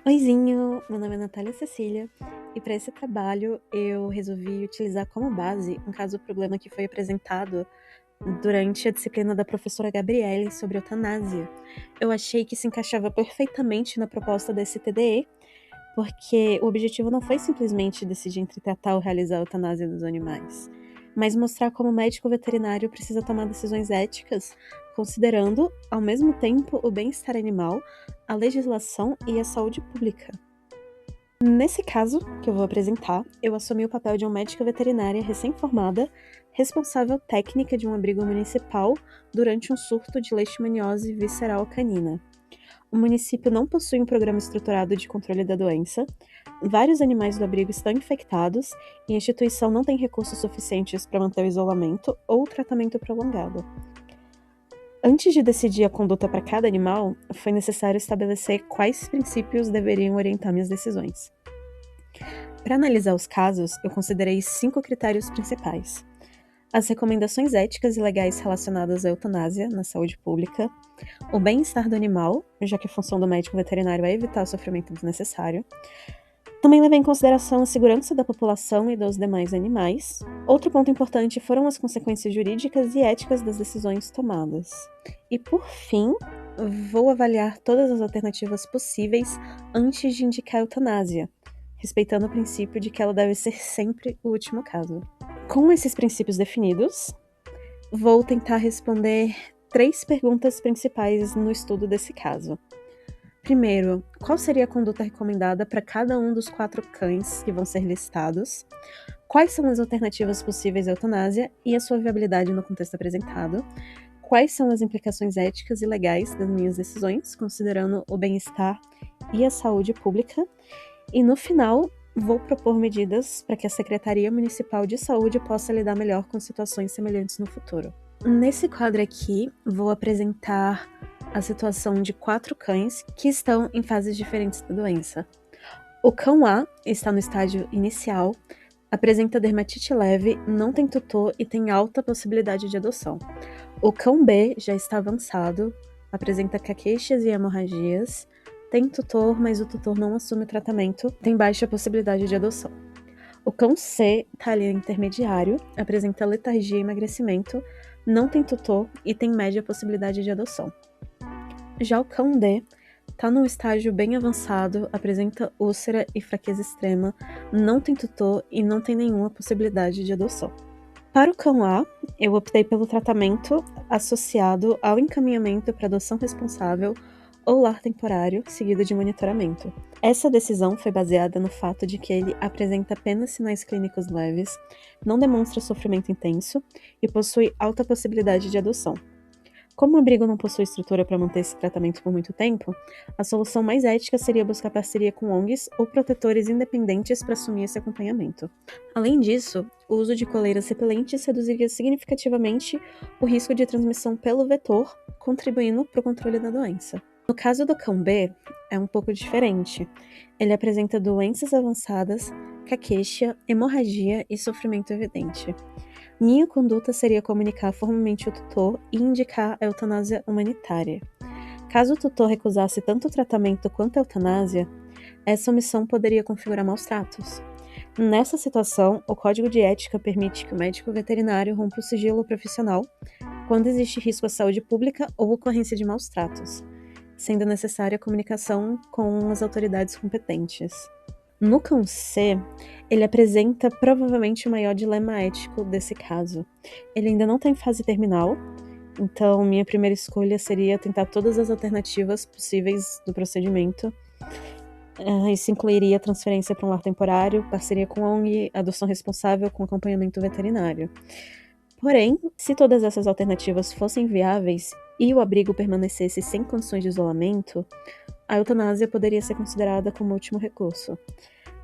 Oizinho, meu nome é Natália Cecília e para esse trabalho eu resolvi utilizar como base um caso-problema que foi apresentado durante a disciplina da professora Gabriele sobre eutanásia. Eu achei que se encaixava perfeitamente na proposta desse TDE, porque o objetivo não foi simplesmente decidir entre tratar ou realizar a eutanásia dos animais, mas mostrar como o médico veterinário precisa tomar decisões éticas, considerando, ao mesmo tempo, o bem-estar animal, a legislação e a saúde pública. Nesse caso que eu vou apresentar, eu assumi o papel de uma médica veterinária recém-formada, responsável técnica de um abrigo municipal durante um surto de leishmaniose visceral canina. O município não possui um programa estruturado de controle da doença, vários animais do abrigo estão infectados e a instituição não tem recursos suficientes para manter o isolamento ou o tratamento prolongado. Antes de decidir a conduta para cada animal, foi necessário estabelecer quais princípios deveriam orientar minhas decisões. Para analisar os casos, eu considerei 5 critérios principais: as recomendações éticas e legais relacionadas à eutanásia na saúde pública, o bem-estar do animal, já que a função do médico veterinário é evitar o sofrimento desnecessário. Também levei em consideração a segurança da população e dos demais animais. Outro ponto importante foram as consequências jurídicas e éticas das decisões tomadas. E por fim, vou avaliar todas as alternativas possíveis antes de indicar a eutanásia, respeitando o princípio de que ela deve ser sempre o último caso. Com esses princípios definidos, vou tentar responder 3 perguntas principais no estudo desse caso. Primeiro, qual seria a conduta recomendada para cada um dos 4 cães que vão ser listados? Quais são as alternativas possíveis à eutanásia e a sua viabilidade no contexto apresentado? Quais são as implicações éticas e legais das minhas decisões, considerando o bem-estar e a saúde pública? E no final, vou propor medidas para que a Secretaria Municipal de Saúde possa lidar melhor com situações semelhantes no futuro. Nesse quadro aqui, vou apresentar a situação de 4 cães que estão em fases diferentes da doença. O cão A está no estágio inicial, apresenta dermatite leve, não tem tutor e tem alta possibilidade de adoção. O cão B já está avançado, apresenta caqueixas e hemorragias, tem tutor, mas o tutor não assume o tratamento, tem baixa possibilidade de adoção. O cão C está ali intermediário, apresenta letargia e emagrecimento, não tem tutor e tem média possibilidade de adoção. Já o cão D está num estágio bem avançado, apresenta úlcera e fraqueza extrema, não tem tutor e não tem nenhuma possibilidade de adoção. Para o cão A, eu optei pelo tratamento associado ao encaminhamento para adoção responsável ou lar temporário, seguido de monitoramento. Essa decisão foi baseada no fato de que ele apresenta apenas sinais clínicos leves, não demonstra sofrimento intenso e possui alta possibilidade de adoção. Como o abrigo não possui estrutura para manter esse tratamento por muito tempo, a solução mais ética seria buscar parceria com ONGs ou protetores independentes para assumir esse acompanhamento. Além disso, o uso de coleiras repelentes reduziria significativamente o risco de transmissão pelo vetor, contribuindo para o controle da doença. No caso do cão B, é um pouco diferente. Ele apresenta doenças avançadas, caquexia, hemorragia e sofrimento evidente. Minha conduta seria comunicar formalmente o tutor e indicar a eutanásia humanitária. Caso o tutor recusasse tanto o tratamento quanto a eutanásia, essa omissão poderia configurar maus tratos. Nessa situação, o Código de Ética permite que o médico veterinário rompa o sigilo profissional quando existe risco à saúde pública ou ocorrência de maus tratos, sendo necessária a comunicação com as autoridades competentes. No cão C, ele apresenta provavelmente o maior dilema ético desse caso. Ele ainda não está em fase terminal, então minha primeira escolha seria tentar todas as alternativas possíveis do procedimento. Isso incluiria transferência para um lar temporário, parceria com ONG, adoção responsável com acompanhamento veterinário. Porém, se todas essas alternativas fossem viáveis e o abrigo permanecesse sem condições de isolamento, a eutanásia poderia ser considerada como último recurso.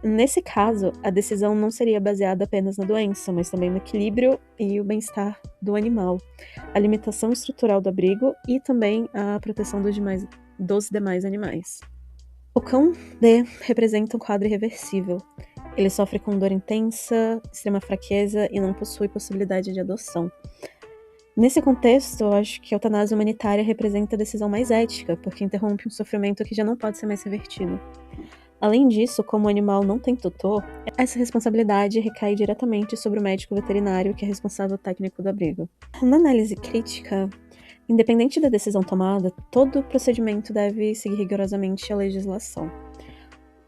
Nesse caso, a decisão não seria baseada apenas na doença, mas também no equilíbrio e o bem-estar do animal, a limitação estrutural do abrigo e também a proteção dos demais animais. O cão D representa um quadro irreversível. Ele sofre com dor intensa, extrema fraqueza e não possui possibilidade de adoção. Nesse contexto, eu acho que a eutanásia humanitária representa a decisão mais ética, porque interrompe um sofrimento que já não pode ser mais revertido. Além disso, como o animal não tem tutor, essa responsabilidade recai diretamente sobre o médico veterinário, que é responsável técnico do abrigo. Na análise crítica, independente da decisão tomada, todo o procedimento deve seguir rigorosamente a legislação.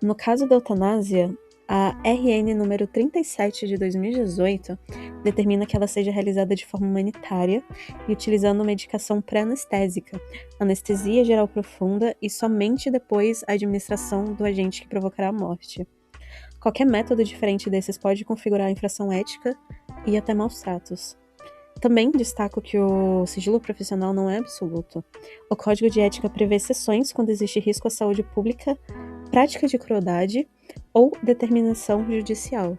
No caso da eutanásia, a RN número 37 de 2018 determina que ela seja realizada de forma humanitária e utilizando medicação pré-anestésica, anestesia geral profunda e somente depois a administração do agente que provocará a morte. Qualquer método diferente desses pode configurar infração ética e até maus tratos. Também destaco que o sigilo profissional não é absoluto. O Código de Ética prevê exceções quando existe risco à saúde pública, prática de crueldade ou determinação judicial.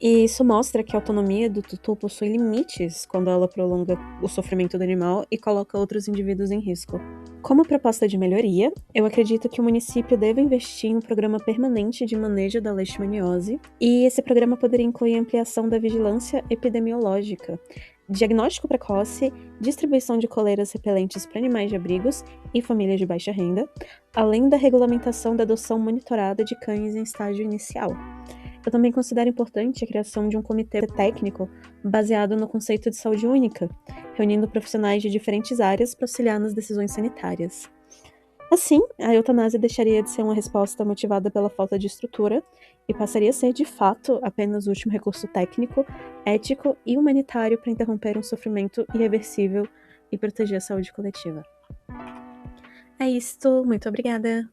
E isso mostra que a autonomia do tutor possui limites quando ela prolonga o sofrimento do animal e coloca outros indivíduos em risco. Como proposta de melhoria, eu acredito que o município deve investir em um programa permanente de manejo da leishmaniose, e esse programa poderia incluir a ampliação da vigilância epidemiológica, diagnóstico precoce, distribuição de coleiras repelentes para animais de abrigos e famílias de baixa renda, além da regulamentação da adoção monitorada de cães em estágio inicial. Eu também considero importante a criação de um comitê técnico baseado no conceito de saúde única, reunindo profissionais de diferentes áreas para auxiliar nas decisões sanitárias. Assim, a eutanásia deixaria de ser uma resposta motivada pela falta de estrutura e passaria a ser, de fato, apenas o último recurso técnico, ético e humanitário para interromper um sofrimento irreversível e proteger a saúde coletiva. É isto, muito obrigada!